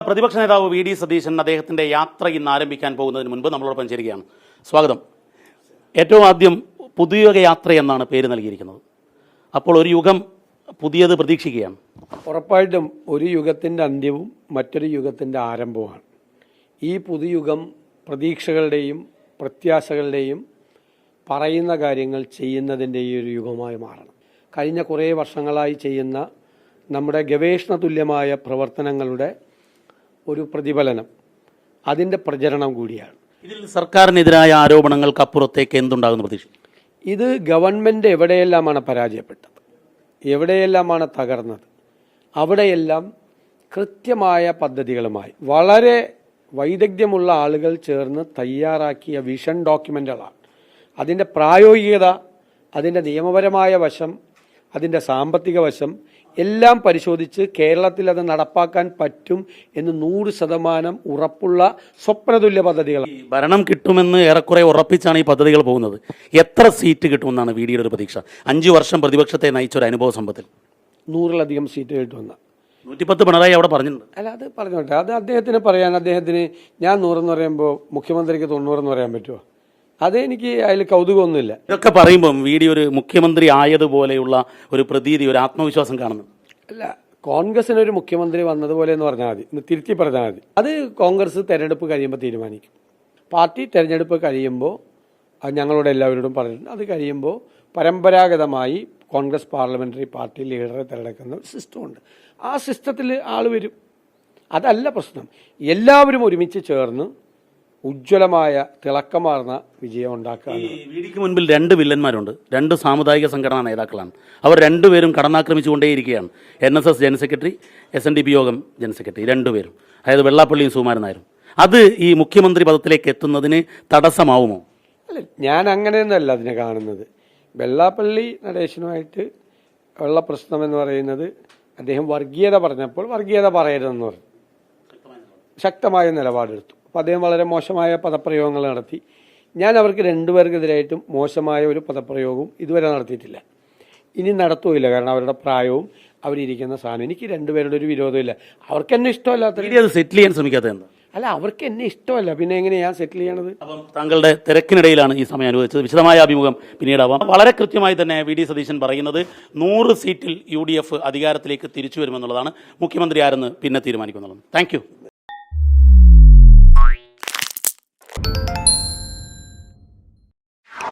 പ്രതിപക്ഷ നേതാവ് V D Satheesan അദ്ദേഹത്തിൻ്റെ യാത്ര ഇന്ന് ആരംഭിക്കാൻ പോകുന്നതിന് മുൻപ് നമ്മളോടൊപ്പം ചേരുകയാണ്. സ്വാഗതം. ഏറ്റവും ആദ്യം പുതുയുഗ യാത്ര എന്നാണ് പേര് നൽകിയിരിക്കുന്നത്. അപ്പോൾ ഒരു യുഗം പുതിയത് പ്രതീക്ഷിക്കുകയാണ്. ഉറപ്പായിട്ടും ഒരു യുഗത്തിൻ്റെ അന്ത്യവും മറ്റൊരു യുഗത്തിൻ്റെ ആരംഭവുമാണ്. ഈ പുതുയുഗം പ്രതീക്ഷകളുടെയും പ്രത്യാശകളുടെയും പറയുന്ന കാര്യങ്ങൾ ചെയ്യുന്നതിൻ്റെ ഈ ഒരു യുഗമായി മാറണം. കഴിഞ്ഞ കുറേ വർഷങ്ങളായി ചെയ്യുന്ന നമ്മുടെ ഗവേഷണ തുല്യമായ പ്രവർത്തനങ്ങളുടെ ഒരു പ്രതിഫലനം, അതിൻ്റെ പ്രചരണം കൂടിയാണ്. ഇതിൽ സർക്കാരിനെതിരായ ആരോപണങ്ങൾക്കപ്പുറത്തേക്ക് എന്തുണ്ടാകുന്ന പ്രതീക്ഷ? ഇത് ഗവൺമെൻറ് എവിടെയെല്ലാമാണ് പരാജയപ്പെട്ടത്, എവിടെയെല്ലാമാണ് തകർന്നത്, അവിടെയെല്ലാം കൃത്യമായ പദ്ധതികളുമായി വളരെ വൈദഗ്ധ്യമുള്ള ആളുകൾ ചേർന്ന് തയ്യാറാക്കിയ വിഷൻ ഡോക്യുമെൻ്റുകളാണ്. അതിൻ്റെ പ്രായോഗികത, അതിൻ്റെ നിയമപരമായ വശം, അതിൻ്റെ സാമ്പത്തിക വശം എല്ലാം പരിശോധിച്ച് കേരളത്തിൽ അത് നടപ്പാക്കാൻ പറ്റും എന്ന് 100% ഉറപ്പുള്ള സ്വപ്നതുല്യ പദ്ധതികളാണ്. ഭരണം കിട്ടുമെന്ന് ഏറെക്കുറെ ഉറപ്പിച്ചാണ് ഈ പദ്ധതികൾ പോകുന്നത്. എത്ര സീറ്റ് കിട്ടുമെന്നാണ് വി ഡിയുടെ ഒരു പ്രതീക്ഷ? 5 വർഷം പ്രതിപക്ഷത്തെ നയിച്ചൊരു അനുഭവ സമ്പത്തിൽ 100-ലധികം സീറ്റ് കിട്ടുമെന്ന 110 പിണറായി അവിടെ പറഞ്ഞിട്ടുണ്ട്. അല്ല, അത് പറഞ്ഞോട്ടെ, അത് അദ്ദേഹത്തിന് പറയാൻ. അദ്ദേഹത്തിന് ഞാൻ 100 എന്ന് പറയുമ്പോൾ മുഖ്യമന്ത്രിക്ക് 90 എന്ന് പറയാൻ പറ്റുമോ? അതെനിക്ക് അതിൽ കൗതുകമൊന്നുമില്ല. ഇതൊക്കെ പറയുമ്പം വി ഡി ഒരു മുഖ്യമന്ത്രി ആയതുപോലെയുള്ള ഒരു പ്രതീതി, ഒരു ആത്മവിശ്വാസം കാണുന്നു. അല്ല, കോൺഗ്രസിനൊരു മുഖ്യമന്ത്രി വന്നതുപോലെ എന്ന് പറഞ്ഞാൽ മതി, തിരുത്തി പറഞ്ഞാൽ മതി. അത് കോൺഗ്രസ് തെരഞ്ഞെടുപ്പ് കഴിയുമ്പോൾ തീരുമാനിക്കും. പാർട്ടി തെരഞ്ഞെടുപ്പ് കഴിയുമ്പോൾ അത് ഞങ്ങളോട് എല്ലാവരോടും പറഞ്ഞിട്ടുണ്ട്. അത് കഴിയുമ്പോൾ പരമ്പരാഗതമായി കോൺഗ്രസ് പാർലമെൻ്ററി പാർട്ടി ലീഡറെ തിരഞ്ഞെടുക്കുന്ന ഒരു സിസ്റ്റമുണ്ട്. ആ സിസ്റ്റത്തിൽ ആൾ വരും. അതല്ല പ്രശ്നം. എല്ലാവരും ഒരുമിച്ച് ചേർന്ന് ഉജ്ജ്വലമായ തിളക്കമാർന്ന വിജയം ഉണ്ടാക്കുക. വി ഡിക്ക് മുൻപിൽ 2 വില്ലന്മാരുണ്ട്. 2 സാമുദായിക സംഘടനാ നേതാക്കളാണ്. അവർ 2 പേരും കടന്നാക്രമിച്ചുകൊണ്ടേയിരിക്കുകയാണ്. NSS ജനറൽ സെക്രട്ടറി, SNDP യോഗം ജനറൽ സെക്രട്ടറി, 2 പേരും. അതായത് വെള്ളാപ്പള്ളിയും സുകുമാരൻ നായരും. അത് ഈ മുഖ്യമന്ത്രി പദത്തിലേക്ക് എത്തുന്നതിന് തടസ്സമാവുമോ? അല്ല, ഞാൻ അങ്ങനെയൊന്നുമല്ല അതിനെ കാണുന്നത്. വെള്ളാപ്പള്ളി നടേശനുമായിട്ട് ഉള്ള പ്രശ്നം എന്ന് പറയുന്നത്, അദ്ദേഹം വർഗീയത പറഞ്ഞപ്പോൾ വർഗീയത പറയരുതെന്ന് പറഞ്ഞു ശക്തമായ നിലപാടെടുത്തു. അപ്പോൾ അദ്ദേഹം വളരെ മോശമായ പദപ്രയോഗങ്ങൾ നടത്തി. ഞാൻ അവർക്ക് 2 പേർക്കെതിരായിട്ടും മോശമായ ഒരു പദപ്രയോഗവും ഇതുവരെ നടത്തിയിട്ടില്ല. ഇനി നടത്തുകയില്ല. കാരണം അവരുടെ പ്രായവും അവരിയ്ക്കുന്ന സാധനം. എനിക്ക് 2 പേരുടെ ഒരു വിരോധമില്ല. അവർക്ക് എന്നെ ഇഷ്ടമല്ലാത്ത സെറ്റിൽ ചെയ്യാൻ ശ്രമിക്കാത്തത് എന്താ? അല്ല, അവർക്ക് എന്നെ ഇഷ്ടമല്ല, പിന്നെ എങ്ങനെ ഞാൻ സെറ്റിൽ ചെയ്യണത്? അപ്പം താങ്കളുടെ തിരക്കിനിടയിലാണ് ഈ സമയം അനുവദിച്ചത്. വിശദമായ അഭിമുഖം പിന്നീടാവാം. വളരെ കൃത്യമായി തന്നെ വി ഡി സതീശൻ പറയുന്നത് 100 സീറ്റിൽ UDF അധികാരത്തിലേക്ക് തിരിച്ചു വരുമെന്നുള്ളതാണ്. മുഖ്യമന്ത്രി ആരെന്ന് പിന്നെ തീരുമാനിക്കുന്നുള്ളത്. Thank you.